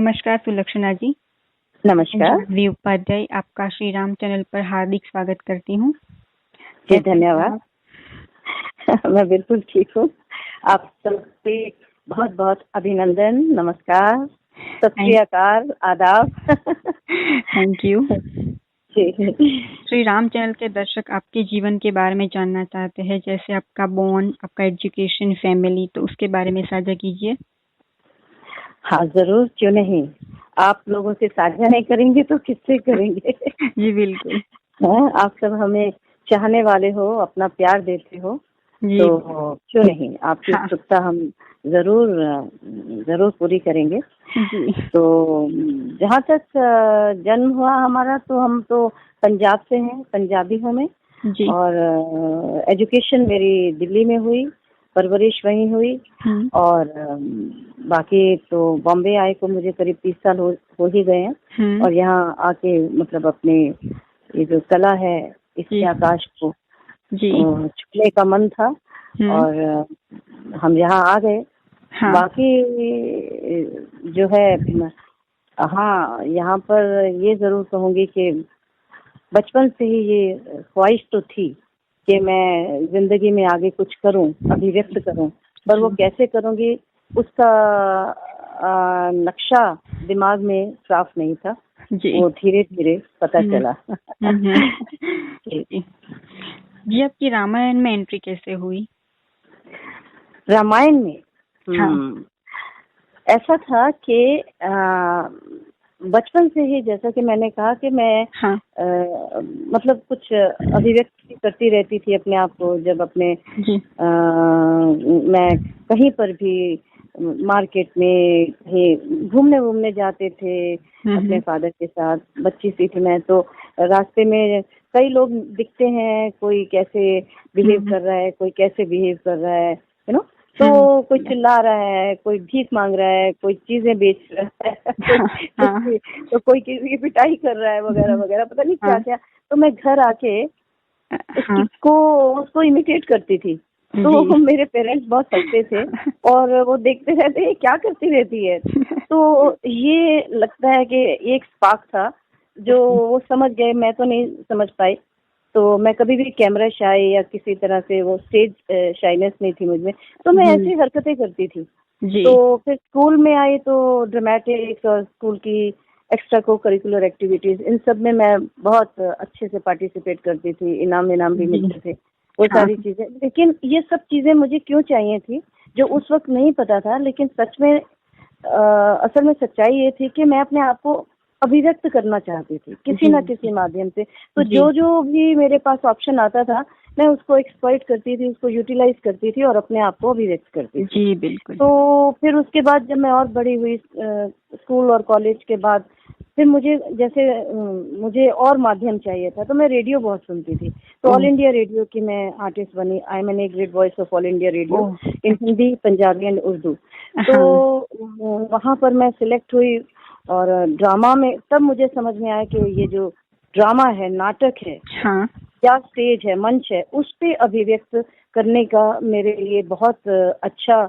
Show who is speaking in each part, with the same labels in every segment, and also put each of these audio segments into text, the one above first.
Speaker 1: नमस्कार सुलक्षणा जी।
Speaker 2: नमस्कार।
Speaker 1: जानवी उपाध्याय आपका श्री राम चैनल पर हार्दिक स्वागत करती हूँ।
Speaker 2: जी धन्यवाद। मैं बिल्कुल ठीक हूँ। आप सबसे बहुत बहुत अभिनंदन, नमस्कार, सत श्री अकाल, आदाब।
Speaker 1: Thank you. Shri Ram channel के दर्शक आपके जीवन के बारे में जानना चाहते हैं, जैसे आपका बॉर्न, आपका एजुकेशन, फैमिली, तो उसके बारे में साझा कीजिए।
Speaker 2: हाँ जरूर, क्यों नहीं। आप लोगों से साझा नहीं करेंगे तो किससे करेंगे।
Speaker 1: जी बिल्कुल।
Speaker 2: हाँ, आप सब हमें चाहने वाले हो, अपना प्यार देते हो, तो क्यों नहीं, आपकी उत्सुकता हम जरूर पूरी करेंगे।
Speaker 1: जी।
Speaker 2: तो जहाँ तक जन्म हुआ हमारा, तो हम तो पंजाब से हैं, पंजाबी हूँ मैं।
Speaker 1: जी।
Speaker 2: और एजुकेशन मेरी दिल्ली में हुई, परवरिश वहीं हुई। और बाकी तो बॉम्बे आए को मुझे करीब 30 साल हो ही गए हैं। और यहाँ आके मतलब अपने ये जो कला है, इसके आकाश को छूने का मन था और हम यहाँ आ गए। बाकी जो है, हाँ, यहाँ पर ये जरूर कहूँगी कि बचपन से ही ये ख्वाहिश तो थी कि मैं जिंदगी में आगे कुछ करूं, अभिव्यक्त करूं, पर वो कैसे करूंगी उसका नक्शा दिमाग में साफ नहीं था। वो धीरे धीरे पता चला।
Speaker 1: जी, आपकी रामायण में एंट्री कैसे हुई?
Speaker 2: रामायण में ऐसा था कि बचपन से ही, जैसा कि मैंने कहा कि मैं मतलब कुछ अभिव्यक्ति करती रहती थी अपने आप को। जब अपने मैं कहीं पर भी मार्केट में कहीं घूमने जाते थे अपने फादर के साथ, बच्ची सी थी मैं, तो रास्ते में कई लोग दिखते हैं, कोई कैसे बिहेव कर रहा है, कोई कैसे बिहेव कर रहा है, यू नो। तो कोई चिल्ला रहा है, कोई भीख मांग रहा है, कोई चीजें बेच रहा है, तो कोई किसी की पिटाई कर रहा है, वगैरह वगैरह, पता नहीं क्या क्या। तो मैं घर आके उसको इमिटेट करती थी। तो मेरे पेरेंट्स बहुत हंसते थे और वो देखते रहते, क्या करती रहती है। तो ये लगता है कि एक स्पार्क था जो वो समझ गए, मैं तो नहीं समझ पाई। तो मैं कभी भी कैमरा शाय या किसी तरह से, वो स्टेज शाइनेस नहीं थी मुझमें, तो मैं ऐसी हरकतें करती थी। तो फिर स्कूल में आई तो ड्रामेटिक्स और स्कूल की एक्स्ट्रा को करिकुलर एक्टिविटीज, इन सब में मैं बहुत अच्छे से पार्टिसिपेट करती थी, इनाम भी मिलते थे, वो सारी चीजें। लेकिन ये सब चीजें मुझे क्यों चाहिए थी, जो उस वक्त नहीं पता था, लेकिन सच में असल में सच्चाई ये थी कि मैं अपने आप को अभिव्यक्त करना चाहती थी किसी न किसी माध्यम से। तो जो भी मेरे पास ऑप्शन आता था, मैं उसको एक्सप्लॉइट करती थी, उसको यूटिलाइज करती थी और अपने आप को अभिव्यक्त करती थी।
Speaker 1: जी बिल्कुल। तो
Speaker 2: फिर उसके बाद जब मैं और बड़ी हुई, स्कूल और कॉलेज के बाद, फिर मुझे और माध्यम चाहिए था, तो मैं रेडियो बहुत सुनती थी। तो ऑल इंडिया रेडियो की मैं आर्टिस्ट बनी। I am an A grade voice of All India Radio in Hindi, Punjabi and Urdu. तो वहाँ पर मैं सिलेक्ट हुई और ड्रामा में तब मुझे समझ में आया कि ये जो ड्रामा है, नाटक है, क्या स्टेज है, मंच है, उस पे अभिव्यक्त करने का मेरे लिए बहुत अच्छा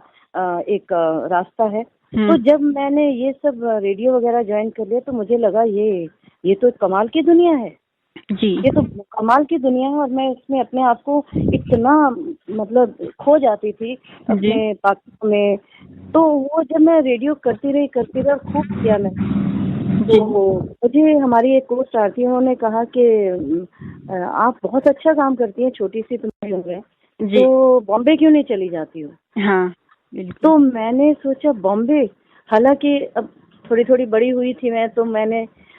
Speaker 2: एक रास्ता है। तो जब मैंने ये सब रेडियो वगैरह ज्वाइन कर लिया, तो मुझे लगा ये तो कमाल की दुनिया है जी, ये तो कमाल की दुनिया है। और मैं इसमें अपने आप को इतना मतलब खो जाती थी अपने पात्रों में। तो वो जब मैं रेडियो करती रही खूब किया मैं। तो मुझे हमारी एक कोच आती है, उन्होंने कहा कि आप बहुत अच्छा काम करती हैं, छोटी सी तुम्हारी उम्र है, तो बॉम्बे क्यों नहीं चली जाती हो।
Speaker 1: हाँ,
Speaker 2: तो मैंने सोचा बॉम्बे, हालांकि अब थोड़ी बड़ी हुई थी मैं, तो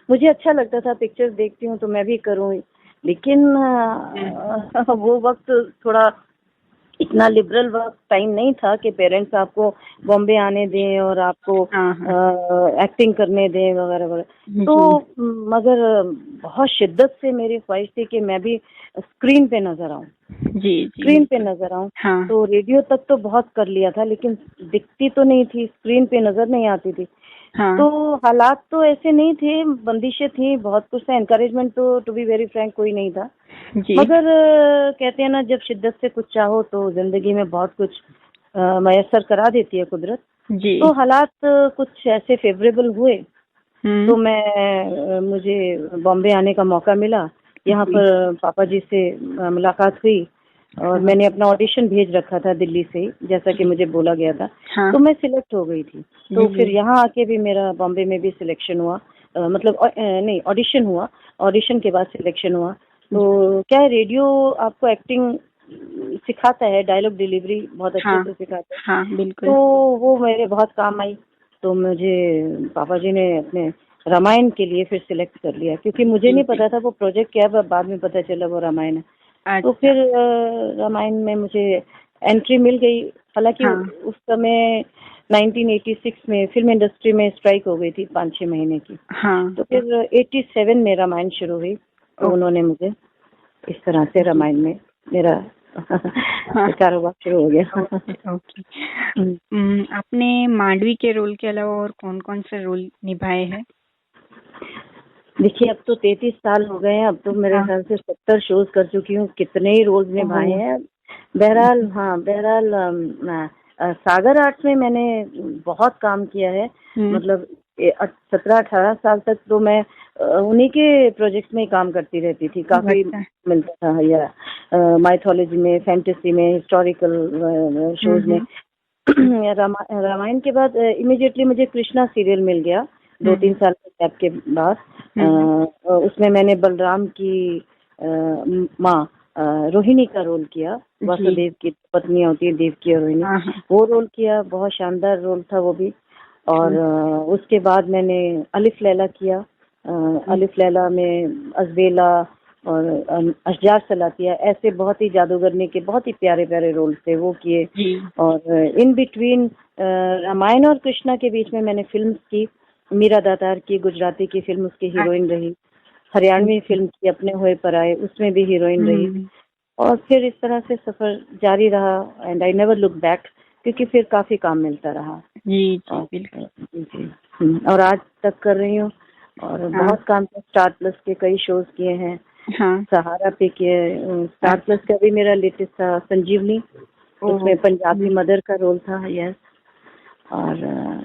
Speaker 2: मुझे अच्छा लगता था, पिक्चर्स देखती हूँ तो मैं भी करूँ, लेकिन वो वक्त थोड़ा इतना लिबरल वक्त टाइम नहीं था कि पेरेंट्स आपको बॉम्बे आने दें और आपको एक्टिंग करने दें वगैरह वगैरह। तो मगर बहुत शिद्दत से मेरी ख्वाहिश थी कि मैं भी स्क्रीन पे नजर आऊं, स्क्रीन पे नजर आऊं। तो रेडियो तक तो बहुत कर लिया था, लेकिन दिखती तो नहीं थी, स्क्रीन पे नजर नहीं आती थी। तो हालात तो ऐसे नहीं थे, बंदिशें थी, बहुत कुछ था, एनकरेजमेंट तो टू बी वेरी फ्रैंक कोई नहीं था। मगर कहते हैं ना, जब शिद्दत से कुछ चाहो तो जिंदगी में बहुत कुछ मयसर करा देती है कुदरत।
Speaker 1: जी।
Speaker 2: तो हालात कुछ ऐसे फेवरेबल हुए, तो मुझे बॉम्बे आने का मौका मिला। यहाँ पर पापा जी से मुलाकात हुई और मैंने अपना ऑडिशन भेज रखा था दिल्ली से, जैसा कि मुझे बोला गया था। तो मैं सिलेक्ट हो गई थी। तो फिर यहाँ आके भी मेरा बॉम्बे में भी सिलेक्शन हुआ, मतलब नहीं, ऑडिशन हुआ। ऑडिशन के बाद सिलेक्शन हुआ। तो क्या है, रेडियो आपको एक्टिंग सिखाता है, डायलॉग डिलीवरी बहुत अच्छे से सिखाता है।
Speaker 1: हाँ, बिल्कुल।
Speaker 2: तो वो मेरे बहुत काम आई। तो मुझे पापा जी ने अपने रामायण के लिए फिर सिलेक्ट कर लिया, क्योंकि मुझे नहीं पता था वो प्रोजेक्ट क्या है, बाद में पता चला वो रामायण है। तो फिर रामायण में मुझे एंट्री मिल गई। हालांकि उस समय 1986 में फिल्म इंडस्ट्री में स्ट्राइक हो गई थी 5-6 महीने की। तो फिर 87 में रामायण शुरू हुई। तो उन्होंने मुझे इस तरह से रामायण में मेरा कारोबार शुरू हो गया।
Speaker 1: आपने मांडवी के रोल के अलावा और कौन कौन से रोल निभाए हैं?
Speaker 2: देखिए, अब तो 33 साल हो गए हैं। अब तो मेरे ख्याल से 70 शोज कर चुकी हूँ, कितने ही रोल्स निभाए हैं। बहरहाल सागर आर्ट्स में मैंने बहुत काम किया है। मतलब 17-18 साल तक तो मैं उन्हीं के प्रोजेक्ट में ही काम करती रहती थी। काफी मिलता था, या माइथोलॉजी में, फैंटेसी में, हिस्टोरिकल शोज में। रामायण के बाद इमीडिएटली मुझे कृष्णा सीरियल मिल गया 2-3 साल के गैप के बाद। उसमें मैंने बलराम की माँ रोहिणी का रोल किया। वासुदेव की पत्नी होती है देवकी और रोहिणी, वो रोल किया। बहुत शानदार रोल था वो भी। और उसके बाद मैंने अलिफ लैला किया। अलिफ लैला में अजबेला और अशजार सलातिया, ऐसे बहुत ही जादूगरनी के बहुत ही प्यारे प्यारे रोल थे, वो किए। और इन बिटवीन रामायण और कृष्णा के बीच में मैंने फिल्म की। मीरा दातार की गुजराती की फिल्म, उसकी हीरोइन रही। हरियाणवी फिल्म की अपने हुए पर आए, उसमें भी हीरोइन रही। और फिर इस तरह से सफर जारी रहा। And I never look back, क्योंकि फिर काफी काम मिलता रहा।
Speaker 1: जी बिल्कुल।
Speaker 2: जी। और आज तक कर रही हूँ। और बहुत काम किया। स्टार प्लस के कई शोज किए हैं। सहारा पे किए। स्टार प्लस का भी मेरा लेटेस्ट था संजीवनी, उसमें पंजाबी मदर का रोल था। यस। और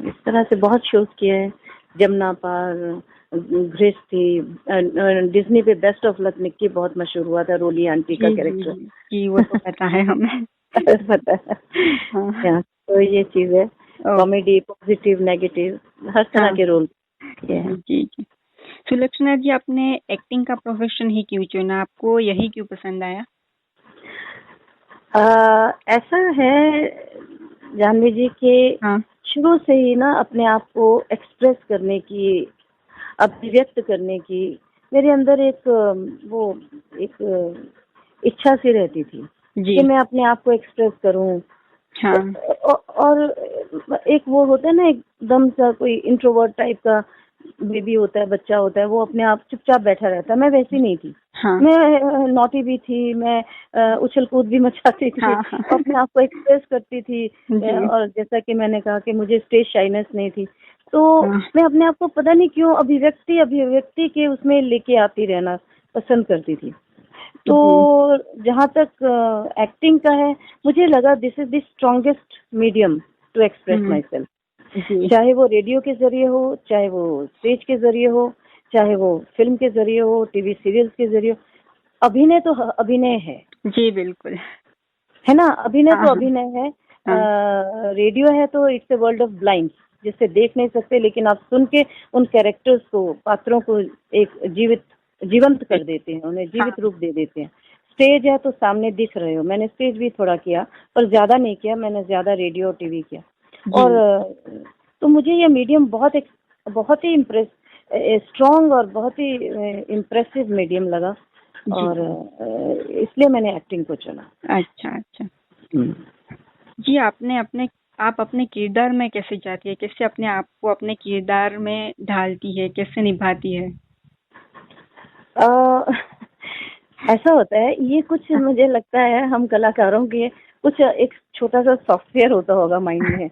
Speaker 2: इस तरह से बहुत शोज किए हैं। जमुना पार, गृहस्थी, डिज्नी पे बेस्ट ऑफ लक निक्की बहुत मशहूर हुआ था, रोली आंटी का कैरेक्टर।
Speaker 1: जी, वो तो पता है हमें।
Speaker 2: पता है। तो ये चीज है, कॉमेडी, पॉजिटिव, नेगेटिव, हर तरह के रोल।
Speaker 1: जी। सुलक्षणा जी, आपने एक्टिंग का प्रोफेशन ही क्यों चुना? आपको यही क्यों पसंद आया?
Speaker 2: ऐसा है जानवी जी के शुरू से ही ना अपने आप को एक्सप्रेस करने की, अभिव्यक्त करने की मेरे अंदर एक इच्छा सी रहती थी कि मैं अपने आप को एक्सप्रेस करूं। और एक वो होता है ना, एकदम सा कोई इंट्रोवर्ट टाइप का बेबी होता है, बच्चा होता है, वो अपने आप चुपचाप बैठा रहता है। मैं वैसी नहीं थी। मैं नॉटी भी थी, मैं उछल कूद भी मचाती थी, अपने आप को एक्सप्रेस करती थी। और जैसा कि मैंने कहा कि मुझे स्टेज शाइनेस नहीं थी, तो मैं अपने आप को पता नहीं क्यों अभिव्यक्ति के उसमें लेके आती रहना पसंद करती थी। तो जहाँ तक एक्टिंग का है, मुझे लगा this is the strongest medium to express myself. चाहे वो रेडियो के जरिए हो, चाहे वो स्टेज के जरिए हो, चाहे वो फिल्म के जरिए हो, टीवी सीरियल्स के जरिए हो। अभिनय तो अभिनय है।
Speaker 1: जी बिल्कुल,
Speaker 2: है ना। अभिनय तो अभिनय है। रेडियो है तो it's a world of blind, जिससे देख नहीं सकते, लेकिन आप सुन के उन कैरेक्टर्स को, पात्रों को एक जीवंत कर देते हैं, उन्हें जीवित रूप दे देते हैं। स्टेज है तो सामने दिख रहे हो। मैंने स्टेज भी थोड़ा किया, पर ज्यादा नहीं किया। मैंने ज्यादा रेडियो और टीवी किया। और तो मुझे ये मीडियम बहुत ही स्ट्रॉन्ग और बहुत ही इम्प्रेसिव मीडियम लगा। और इसलिए मैंने एक्टिंग को चुना।
Speaker 1: अच्छा। जी, आप अपने किरदार में कैसे जाती है? कैसे अपने आप को अपने किरदार में ढालती है? कैसे निभाती है?
Speaker 2: ऐसा होता है, ये कुछ मुझे लगता है हम कलाकारों के कुछ एक छोटा सा सॉफ्टवेयर होता होगा माइंड में।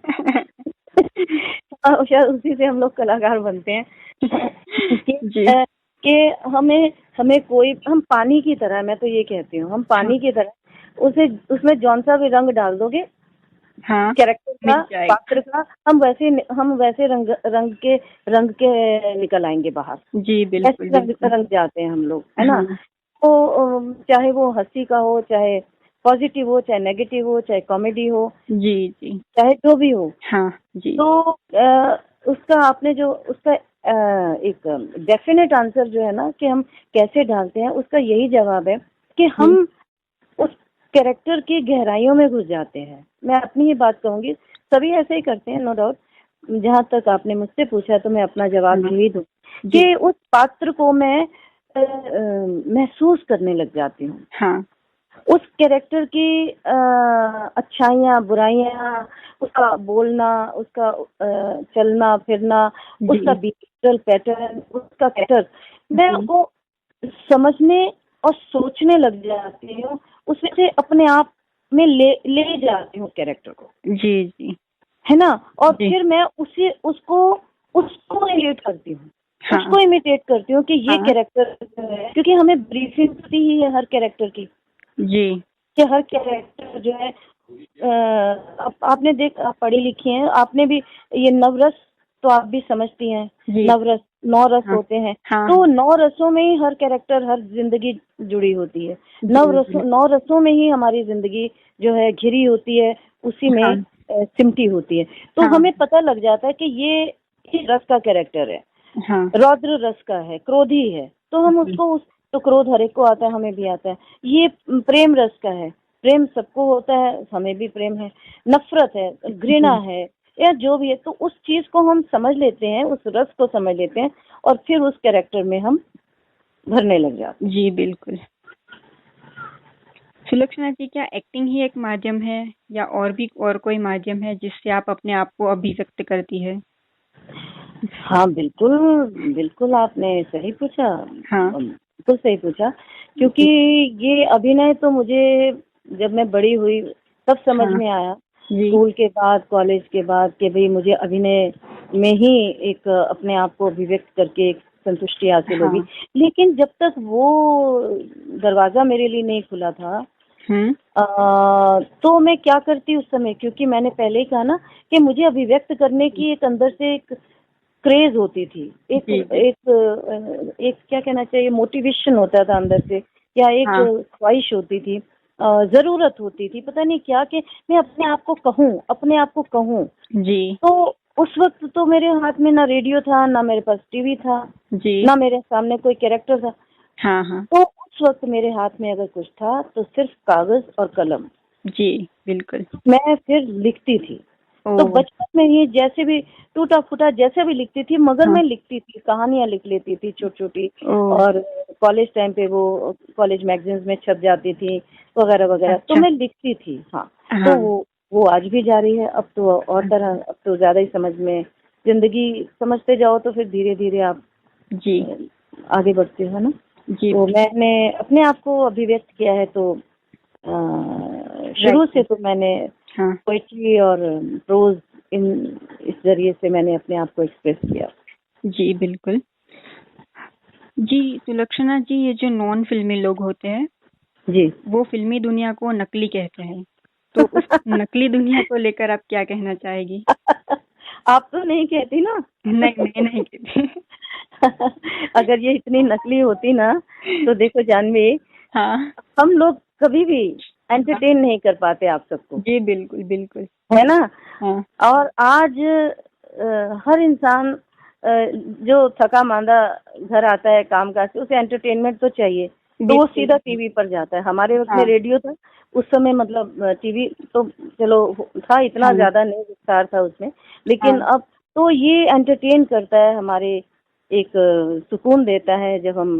Speaker 2: शायद उसी से हम लोग कलाकार बनते हैं। कि हम पानी की तरह, मैं तो ये कहती हूँ, हम पानी की तरह उसमें जौन सा भी रंग डाल दोगे
Speaker 1: हाँ,
Speaker 2: कैरेक्टर
Speaker 1: मिल
Speaker 2: का,
Speaker 1: जाएगा।
Speaker 2: पात्र का, हम वैसे रंग के निकल आएंगे बाहर।
Speaker 1: जी बिल्कुल
Speaker 2: ऐसे
Speaker 1: बिल्कुल।
Speaker 2: रंग जाते हैं हम लोग, है ना।
Speaker 1: हाँ
Speaker 2: तो चाहे वो हंसी का हो, चाहे पॉजिटिव हो, चाहे नेगेटिव हो, चाहे कॉमेडी हो,
Speaker 1: जी जी।
Speaker 2: चाहे जो भी हो।
Speaker 1: हाँ जी।
Speaker 2: तो उसका आपने जो उसका एक डेफिनेट आंसर जो है ना कि हम कैसे ढालते हैं, उसका यही जवाब है कि हम
Speaker 1: जी
Speaker 2: उस कैरेक्टर की गहराइयों में घुस जाते हैं। मैं अपनी ही बात कहूंगी, सभी ऐसे ही करते हैं, नो डाउट। जहाँ तक आपने मुझसे पूछा तो मैं अपना जवाब
Speaker 1: हाँ
Speaker 2: यही दूं
Speaker 1: जी।
Speaker 2: कि उस पात्र को मैं महसूस करने लग जाती हूँ।
Speaker 1: हाँ
Speaker 2: उस कैरेक्टर की अच्छाइयाँ, बुराइयाँ, उसका बोलना, उसका चलना फिरना, उसका
Speaker 1: जी
Speaker 2: बिहेवियरल पैटर्न, उसका कैरेक्टर, मैं
Speaker 1: जी।
Speaker 2: वो समझने और सोचने लग जाती हूँ। उसमें से अपने आप में ले ले जाती हूँ कैरेक्टर को,
Speaker 1: जी जी।
Speaker 2: है ना। और
Speaker 1: जी।
Speaker 2: फिर मैं उसे उसको उसको इमिटेट करती हूँ,
Speaker 1: हाँ
Speaker 2: उसको इमिटेट करती हूँ कि ये
Speaker 1: हाँ।
Speaker 2: कैरेक्टर है, क्योंकि हमें ब्रीफिंग होती ही है हर कैरेक्टर की,
Speaker 1: जी
Speaker 2: कि हर कैरेक्टर जो है आपने आप पढ़ी लिखी हैं, आपने भी ये नवरस तो आप भी समझती हैं।
Speaker 1: जी।
Speaker 2: नवरस, 9 रस
Speaker 1: हाँ
Speaker 2: होते हैं।
Speaker 1: हाँ
Speaker 2: तो
Speaker 1: हाँ।
Speaker 2: 9 रसों में ही हर कैरेक्टर, हर जिंदगी जुड़ी होती है।
Speaker 1: जी जी।
Speaker 2: 9 रसों में ही हमारी जिंदगी जो है घिरी होती है, उसी में
Speaker 1: हाँ
Speaker 2: सिमटी होती है। तो
Speaker 1: हाँ
Speaker 2: हमें पता लग जाता है कि ये इस रस का कैरेक्टर है,
Speaker 1: हाँ।
Speaker 2: रौद्र रस का है, क्रोधी है, तो हम
Speaker 1: जी
Speaker 2: उसको तो क्रोध हर एक को आता है, हमें भी आता है। ये प्रेम रस का है, प्रेम सबको होता है, हमें भी प्रेम है। नफरत है, घृणा
Speaker 1: जी
Speaker 2: है, या जो भी है, तो उस चीज को हम समझ लेते हैं, उस रस को समझ लेते हैं, और फिर उस कैरेक्टर में हम भरने लग जाते हैं।
Speaker 1: जी बिल्कुल। सुलक्षणा जी, क्या एक्टिंग ही एक माध्यम है या और भी और कोई माध्यम है जिससे आप अपने आप को अभिव्यक्त करती है?
Speaker 2: हाँ बिल्कुल, बिल्कुल आपने सही पूछा,
Speaker 1: हाँ
Speaker 2: बिल्कुल सही पूछा। क्योंकि
Speaker 1: जी।
Speaker 2: ये अभिनय तो मुझे जब मैं बड़ी हुई तब समझ
Speaker 1: हाँ
Speaker 2: में आया,
Speaker 1: जी।
Speaker 2: स्कूल के बाद, कॉलेज के बाद, कि भाई मुझे अभिनय में ही एक अपने आप को अभिव्यक्त करके एक संतुष्टि हासिल होगी।
Speaker 1: हाँ।
Speaker 2: लेकिन जब तक वो दरवाजा मेरे लिए नहीं खुला था,
Speaker 1: हम्म।
Speaker 2: तो मैं क्या करती उस समय, क्योंकि मैंने पहले ही कहा ना कि मुझे अभिव्यक्त करने की एक अंदर से एक क्रेज होती थी, एक
Speaker 1: जी जी।
Speaker 2: एक क्या कहना चाहिए, मोटिवेशन होता था अंदर से, या एक
Speaker 1: हाँ
Speaker 2: ख्वाहिश होती थी, जरूरत होती थी, पता नहीं क्या, कि मैं अपने आप को कहूँ, अपने आप को कहूँ।
Speaker 1: जी
Speaker 2: तो उस वक्त तो मेरे हाथ में ना रेडियो था, ना मेरे पास टीवी था,
Speaker 1: जी।
Speaker 2: ना मेरे सामने कोई कैरेक्टर था।
Speaker 1: हाँ हाँ।
Speaker 2: तो उस वक्त मेरे हाथ में अगर कुछ था तो सिर्फ कागज और कलम।
Speaker 1: जी बिल्कुल।
Speaker 2: मैं फिर लिखती थी। तो
Speaker 1: ओ।
Speaker 2: बचपन में ही जैसे भी टूटा फूटा जैसे भी लिखती थी, मगर
Speaker 1: हाँ।
Speaker 2: मैं लिखती थी, कहानियां लिख लेती थी छोटी छोटी।
Speaker 1: ओ।
Speaker 2: और कॉलेज टाइम पे वो कॉलेज मैगजीन्स में छप जाती थी, वगैरह वगैरह, तो
Speaker 1: अच्छा।
Speaker 2: मैं लिखती थी। हाँ, तो
Speaker 1: हाँ
Speaker 2: वो आज भी जारी है। अब तो और तरह, अब तो ज्यादा ही समझ में, जिंदगी समझते जाओ तो फिर धीरे धीरे आप
Speaker 1: जी
Speaker 2: आगे बढ़ते हो ना।
Speaker 1: जी।
Speaker 2: तो मैंने अपने आप को अभिव्यक्त किया है, तो शुरू से
Speaker 1: राइट।
Speaker 2: तो मैंने
Speaker 1: हाँ
Speaker 2: पोइट्री और प्रोज, इन इस जरिए से मैंने अपने आप को एक्सप्रेस किया।
Speaker 1: जी बिल्कुल। जी सुलक्षणा जी, ये जो नॉन फिल्मी लोग होते हैं
Speaker 2: जी।
Speaker 1: वो फिल्मी दुनिया को नकली कहते हैं, तो उस नकली दुनिया को लेकर आप क्या कहना चाहेगी?
Speaker 2: आप तो नहीं कहती ना।
Speaker 1: नहीं मैं नहीं कहती।
Speaker 2: अगर ये इतनी नकली होती ना, तो देखो जानवी,
Speaker 1: हाँ
Speaker 2: हम लोग कभी भी
Speaker 1: हाँ।
Speaker 2: एंटरटेन नहीं कर पाते आप सबको,
Speaker 1: जी बिल्कुल बिल्कुल।
Speaker 2: है ना।
Speaker 1: हाँ
Speaker 2: और आज हर इंसान जो थका मांदा घर आता है काम काज से, उसे एंटरटेनमेंट तो चाहिए, तो वो
Speaker 1: बिल्कुल।
Speaker 2: सीधा टीवी पर जाता है। हमारे वक्त में
Speaker 1: हाँ
Speaker 2: रेडियो था, उस समय मतलब टीवी तो चलो था, इतना
Speaker 1: हाँ
Speaker 2: ज्यादा नहीं विस्तार था उसमें, लेकिन
Speaker 1: हाँ।
Speaker 2: अब तो ये एंटरटेन करता है, हमारे एक सुकून देता है जब हम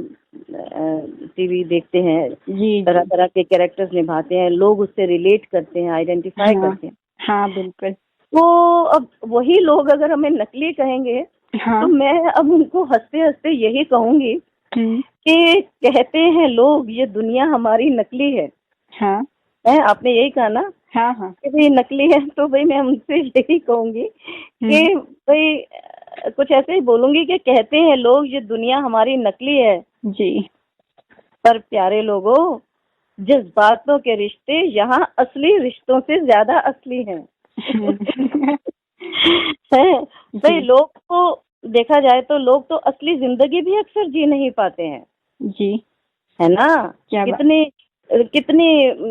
Speaker 2: टीवी देखते हैं,
Speaker 1: जी
Speaker 2: तरह
Speaker 1: जी।
Speaker 2: तरह के कैरेक्टर्स निभाते हैं, लोग उससे रिलेट करते हैं, आइडेंटिफाई
Speaker 1: हाँ
Speaker 2: करते हैं।
Speaker 1: हाँ बिल्कुल।
Speaker 2: तो अब वही लोग अगर हमें नकली कहेंगे, तो
Speaker 1: हाँ।
Speaker 2: मैं अब उनको हंसते हंसते यही कहूंगी
Speaker 1: हम्म।
Speaker 2: कि कहते हैं लोग ये दुनिया हमारी नकली
Speaker 1: हाँ
Speaker 2: है, आपने यही कहा ना
Speaker 1: हाँ हाँ।
Speaker 2: कि भाई नकली है, तो भाई मैं उनसे यही कहूंगी
Speaker 1: हम्म।
Speaker 2: कि भाई कुछ ऐसे ही बोलूंगी कि कहते हैं लोग ये दुनिया हमारी नकली है,
Speaker 1: जी
Speaker 2: पर प्यारे लोगों, जज्बातों के रिश्ते यहाँ असली रिश्तों से ज्यादा असली हैं। है भाई। लोग को देखा जाए तो लोग तो असली जिंदगी भी अक्सर जी नहीं पाते हैं
Speaker 1: जी,
Speaker 2: है ना।
Speaker 1: क्या
Speaker 2: कितनी कितनी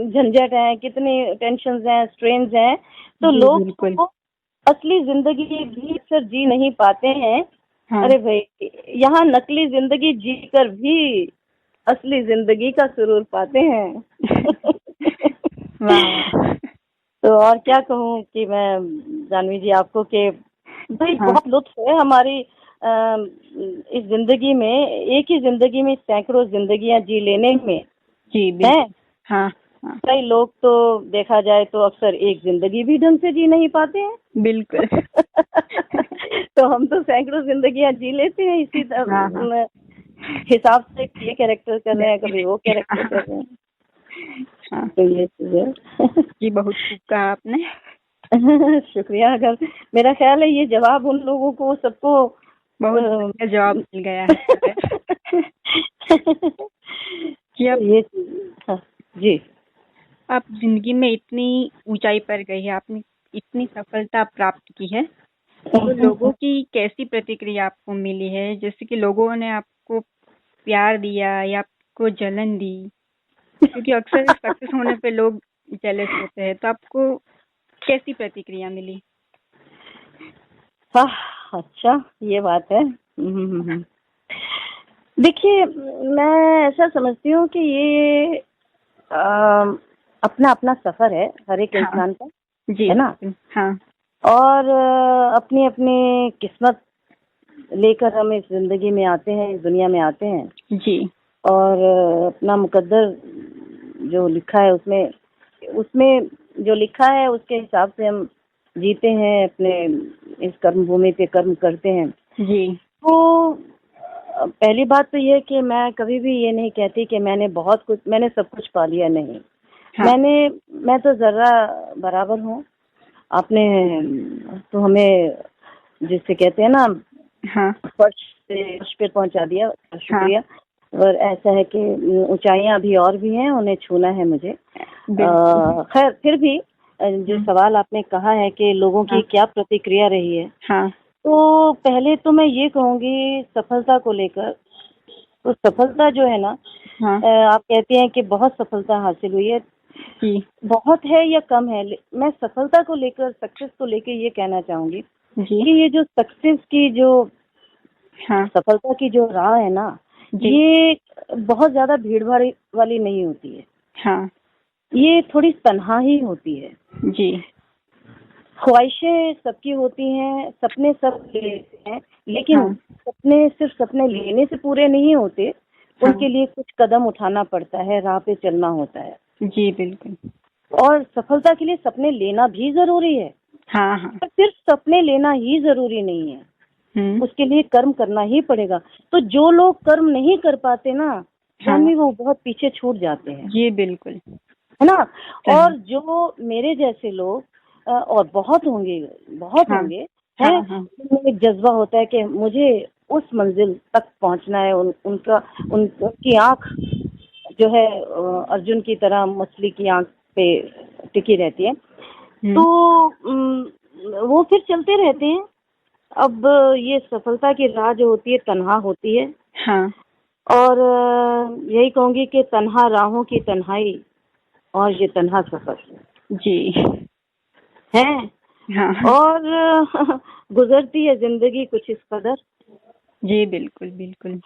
Speaker 2: झंझट है, कितनी टेंशन है, स्ट्रेन्स हैं, तो
Speaker 1: जी
Speaker 2: लोग
Speaker 1: बिल्कुल।
Speaker 2: तो असली जिंदगी भी अक्सर जी नहीं पाते हैं।
Speaker 1: हाँ।
Speaker 2: अरे भाई, यहाँ नकली जिंदगी जी कर भी असली जिंदगी का सुरूर पाते हैं।
Speaker 1: वाह।
Speaker 2: तो और क्या कहूँ कि मैं जानवी जी आपको कि भाई
Speaker 1: हाँ
Speaker 2: बहुत लुत्फ है हमारी इस जिंदगी में, एक ही जिंदगी में सैकड़ों जिंदगियां जी लेने में
Speaker 1: जी
Speaker 2: है।
Speaker 1: बिल्कुल। हाँ हाँ
Speaker 2: कई लोग तो देखा जाए तो अक्सर एक जिंदगी भी ढंग से जी नहीं पाते हैं।
Speaker 1: बिल्कुल।
Speaker 2: तो हम तो सैकड़ों जिंदगियां जी लेते हैं इसी
Speaker 1: हाँ हाँ
Speaker 2: हिसाब से, ये कैरेक्टर कर रहे हैं, कभी वो कैरेक्टर कर रहे हैं।
Speaker 1: हाँ
Speaker 2: तो ये चीज है।
Speaker 1: जी, बहुत खूब कहा आपने।
Speaker 2: शुक्रिया। अगर मेरा ख्याल है ये जवाब उन लोगों को सबको
Speaker 1: बहुत बढ़िया जवाब मिल गया है कि अब
Speaker 2: ये चीज। हाँ, जी।
Speaker 1: आप जिंदगी में इतनी ऊंचाई पर गई है, आपने इतनी सफलता प्राप्त की है, तो लोगों की कैसी प्रतिक्रिया आपको मिली है? जैसे कि लोगों ने आपको प्यार दिया या आपको जलन दी? क्योंकि अक्सर सक्सेस होने पे लोग जेलस होते हैं, तो आपको कैसी प्रतिक्रिया मिली?
Speaker 2: हाँ, अच्छा, ये बात है। देखिए, मैं ऐसा समझती हूँ कि ये अपना अपना सफर है हर एक
Speaker 1: हाँ
Speaker 2: इंसान का,
Speaker 1: जी
Speaker 2: है ना।
Speaker 1: हाँ
Speaker 2: और अपनी अपनी किस्मत लेकर हम इस जिंदगी में आते हैं, इस दुनिया में आते हैं।
Speaker 1: जी
Speaker 2: और अपना मुकद्दर जो लिखा है उसमें उसमें जो लिखा है उसके हिसाब से हम जीते हैं, अपने इस कर्म भूमि पे कर्म करते हैं।
Speaker 1: जी
Speaker 2: तो पहली बात तो ये कि मैं कभी भी ये नहीं कहती कि मैंने सब कुछ पा लिया, नहीं।
Speaker 1: हाँ
Speaker 2: मैं तो जरा बराबर हूँ। आपने तो हमें जिससे कहते हैं ना
Speaker 1: हाँ
Speaker 2: फर्श पे पहुंचा दिया,
Speaker 1: हाँ
Speaker 2: शुक्रिया। और ऐसा है कि ऊंचाइयां अभी और भी हैं, उन्हें छूना है मुझे।
Speaker 1: बिल्कुल।
Speaker 2: खैर फिर भी जो सवाल आपने कहा है कि लोगों की
Speaker 1: हाँ
Speaker 2: क्या प्रतिक्रिया रही है,
Speaker 1: हाँ
Speaker 2: तो पहले तो मैं ये कहूंगी सफलता को लेकर। तो सफलता जो है ना,
Speaker 1: हाँ
Speaker 2: आप कहती हैं कि बहुत सफलता हासिल हुई है,
Speaker 1: जी
Speaker 2: बहुत है या कम है। मैं सफलता को लेकर, सक्सेस को लेकर ये कहना चाहूंगी
Speaker 1: जी
Speaker 2: कि ये जो सक्सेस की जो
Speaker 1: हाँ
Speaker 2: सफलता की जो राह है ना,
Speaker 1: जी
Speaker 2: ये बहुत ज्यादा भीड़ भाड़ वाली नहीं होती है।
Speaker 1: हाँ
Speaker 2: ये थोड़ी तन्हा ही होती है।
Speaker 1: जी
Speaker 2: ख्वाहिशें सबकी होती हैं, सपने सब लेते हैं, लेकिन
Speaker 1: हाँ
Speaker 2: सपने सिर्फ सपने लेने से पूरे नहीं होते।
Speaker 1: हाँ
Speaker 2: उनके लिए कुछ कदम उठाना पड़ता है, राह पे चलना होता है।
Speaker 1: जी बिल्कुल।
Speaker 2: और सफलता के लिए सपने लेना भी जरूरी है,
Speaker 1: हाँ हाँ
Speaker 2: पर सिर्फ सपने लेना ही जरूरी नहीं है, उसके लिए कर्म करना ही पड़ेगा। तो जो लोग कर्म नहीं कर पाते ना,
Speaker 1: हाँ
Speaker 2: जानवी, वो बहुत पीछे छूट जाते हैं,
Speaker 1: जी बिल्कुल।
Speaker 2: है ना।
Speaker 1: सही।
Speaker 2: और जो मेरे जैसे लोग और बहुत होंगे, बहुत
Speaker 1: हाँ
Speaker 2: होंगे,
Speaker 1: हाँ
Speaker 2: हैं,
Speaker 1: हाँ
Speaker 2: उनमें एक जज्बा होता है कि मुझे उस मंजिल तक पहुंचना है। उनकी आंख जो है अर्जुन की तरह मछली की आंख पे टिकी रहती है। तो वो फिर चलते रहते हैं। अब ये सफलता की राह जो होती है तन्हा होती है।
Speaker 1: हाँ
Speaker 2: और यही कहूंगी कि तन्हा राहों की तन्हाई और ये तन्हा सफर
Speaker 1: जी
Speaker 2: है।
Speaker 1: हाँ
Speaker 2: और गुजरती है जिंदगी कुछ इस कदर।
Speaker 1: जी बिल्कुल बिल्कुल।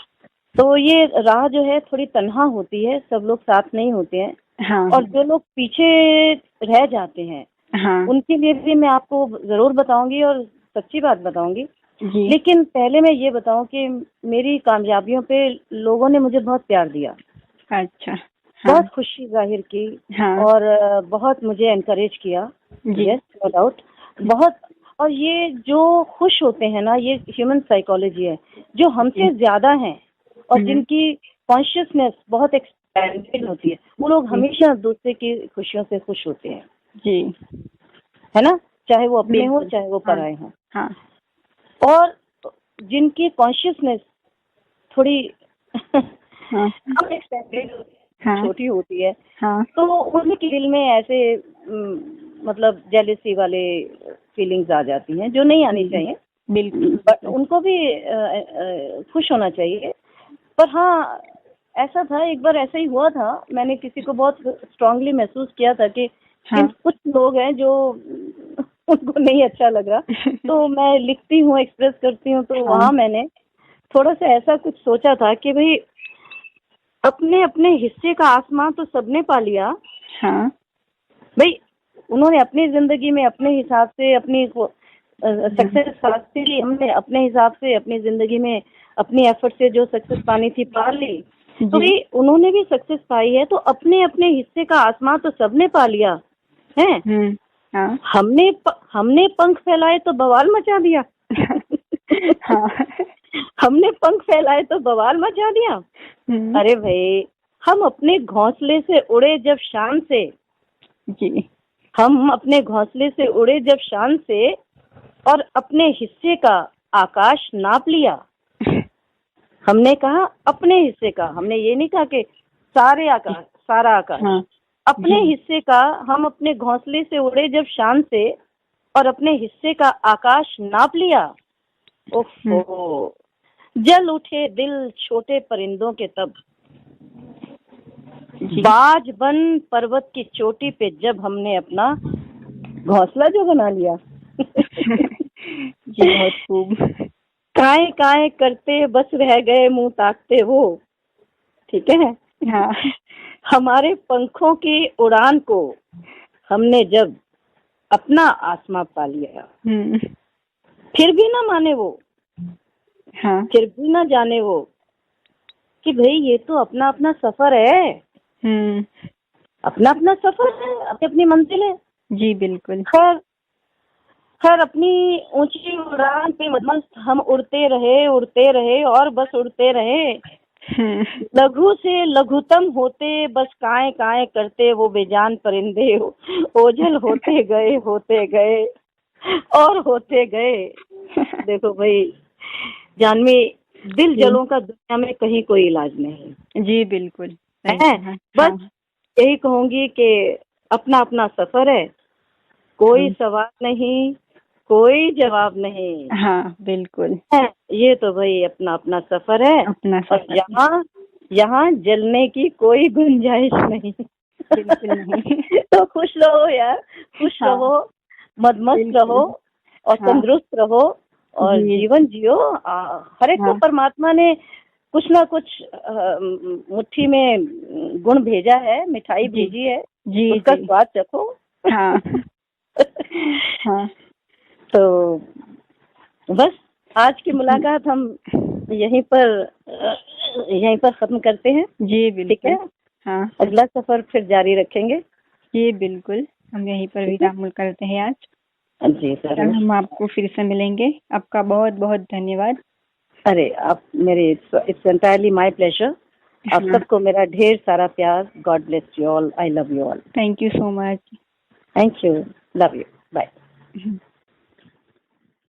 Speaker 2: तो ये राह जो है थोड़ी तन्हा होती है, सब लोग साथ नहीं होते हैं।
Speaker 1: हाँ
Speaker 2: और जो लोग पीछे रह जाते हैं
Speaker 1: हाँ
Speaker 2: उनके लिए भी मैं आपको जरूर बताऊंगी और सच्ची बात बताऊंगी।
Speaker 1: जी
Speaker 2: लेकिन पहले मैं ये बताऊं कि मेरी कामयाबियों पे लोगों ने मुझे बहुत प्यार दिया,
Speaker 1: अच्छा। हाँ
Speaker 2: बहुत खुशी जाहिर की,
Speaker 1: हाँ
Speaker 2: और बहुत मुझे एनकरेज किया।
Speaker 1: जी
Speaker 2: यस, नो डाउट, बहुत। और ये जो खुश होते हैं ना, ये ह्यूमन साइकोलॉजी है। जो हमसे ज्यादा हैं और जिनकी कॉन्शियसनेस बहुत एक्सपेंडेड होती है, वो लोग हमेशा दूसरे की खुशियों से खुश होते हैं,
Speaker 1: जी
Speaker 2: है ना, चाहे वो अपने हो
Speaker 1: बिल्कुल।
Speaker 2: चाहे वो
Speaker 1: हाँ
Speaker 2: पराए हों।
Speaker 1: हाँ
Speaker 2: और जिनकी कॉन्शियसनेस थोड़ी
Speaker 1: हाँ
Speaker 2: अनएक्सपेक्टेड,
Speaker 1: हाँ
Speaker 2: छोटी होती है,
Speaker 1: हाँ
Speaker 2: तो उनके दिल में ऐसे मतलब जेलिसी वाले फीलिंग्स आ जाती हैं जो नहीं आनी चाहिए।
Speaker 1: बिल्कुल।
Speaker 2: बट उनको भी खुश होना चाहिए। पर हाँ, ऐसा था, एक बार ऐसा ही हुआ था, मैंने किसी को बहुत स्ट्रांगली महसूस किया था कि
Speaker 1: हाँ।
Speaker 2: कुछ लोग हैं जो उनको नहीं अच्छा लग रहा, तो मैं लिखती हूँ, एक्सप्रेस करती हूँ। तो
Speaker 1: हाँ।
Speaker 2: वहाँ मैंने थोड़ा सा ऐसा कुछ सोचा था कि भाई अपने अपने हिस्से का आसमान तो सबने पा लिया।
Speaker 1: हाँ।
Speaker 2: भाई उन्होंने अपनी जिंदगी में अपने हिसाब से अपनी सक्सेस हासिल की, हमने अपने हिसाब से अपनी जिंदगी में अपनी एफर्ट से जो सक्सेस पानी थी पा ली। तो भाई उन्होंने भी सक्सेस पाई है, तो अपने अपने हिस्से का आसमान तो सबने पा लिया है।
Speaker 1: हाँ।
Speaker 2: हमने पंख फैलाए तो बवाल मचा दिया।
Speaker 1: हाँ।
Speaker 2: हमने पंख फैलाए तो बवाल मचा दिया। अरे भाई, हम अपने घोंसले से उड़े जब शान से,
Speaker 1: जी,
Speaker 2: हम अपने घोंसले से उड़े जब शान से और अपने हिस्से का आकाश नाप लिया। हमने कहा अपने हिस्से का, हमने ये नहीं कहा कि सारे आकाश, सारा आकाश।
Speaker 1: हाँ।
Speaker 2: अपने हिस्से का, हम अपने घोंसले से उड़े जब शान से और अपने हिस्से का आकाश नाप लिया। ओहो, जल उठे दिल छोटे परिंदों के तब, बाज बन पर्वत की चोटी पे जब हमने अपना घोंसला जो बना लिया।
Speaker 1: जी, बहुत खूब।
Speaker 2: काए काए करते बस रह गए मुंह ताकते वो, ठीक है।
Speaker 1: हाँ।
Speaker 2: हमारे पंखों की उड़ान को हमने जब अपना आसमां पा लिया, फिर भी ना माने वो।
Speaker 1: हाँ।
Speaker 2: फिर भी ना जाने वो कि भाई ये तो अपना अपना सफर है। अपना अपना सफर है, अपनी अपनी मंजिल है।
Speaker 1: जी बिल्कुल।
Speaker 2: खैर अपनी ऊंची उड़ान पे मस्त हम उड़ते रहे और बस उड़ते रहे। लघु से लघुतम होते बस काए काए करते वो बेजान परिंदे, ओझल होते गए और होते गए। देखो भाई जानवी, दिल जलों का दुनिया में कहीं कोई इलाज नहीं। जी
Speaker 1: बिल्कुल
Speaker 2: है। बस यही कहूंगी कि अपना अपना सफर है, कोई सवाल नहीं, कोई जवाब नहीं।
Speaker 1: हाँ बिल्कुल
Speaker 2: है, ये तो भाई अपना अपना सफर है, अपना सफर। और यहाँ जलने की कोई गुंजाइश नहीं।
Speaker 1: बिल्कुल नहीं।
Speaker 2: तो खुश रहो यार, खुश रहो, मदमस्त रहो और तंदुरुस्त रहो और जीवन जियो। हर एक को परमात्मा ने कुछ ना कुछ मुट्ठी में गुण भेजा है, मिठाई भेजी है, उसका स्वाद चखो।
Speaker 1: हाँ। हाँ।
Speaker 2: तो बस आज की मुलाकात हम यहीं पर खत्म करते हैं।
Speaker 1: जी बिल्कुल।
Speaker 2: ठीक है। हाँ, अगला सफर फिर जारी रखेंगे।
Speaker 1: जी बिल्कुल, हम यहीं पर विराम करते हैं आज।
Speaker 2: जी सर,
Speaker 1: हम आपको फिर से मिलेंगे। आपका बहुत बहुत धन्यवाद।
Speaker 2: अरे आप मेरे, इट्स एंटायरली माय प्लेजर। आप सबको मेरा ढेर सारा प्यार। God bless you all. I love you all.
Speaker 1: Thank you so much.
Speaker 2: Thank you. Love you. Bye.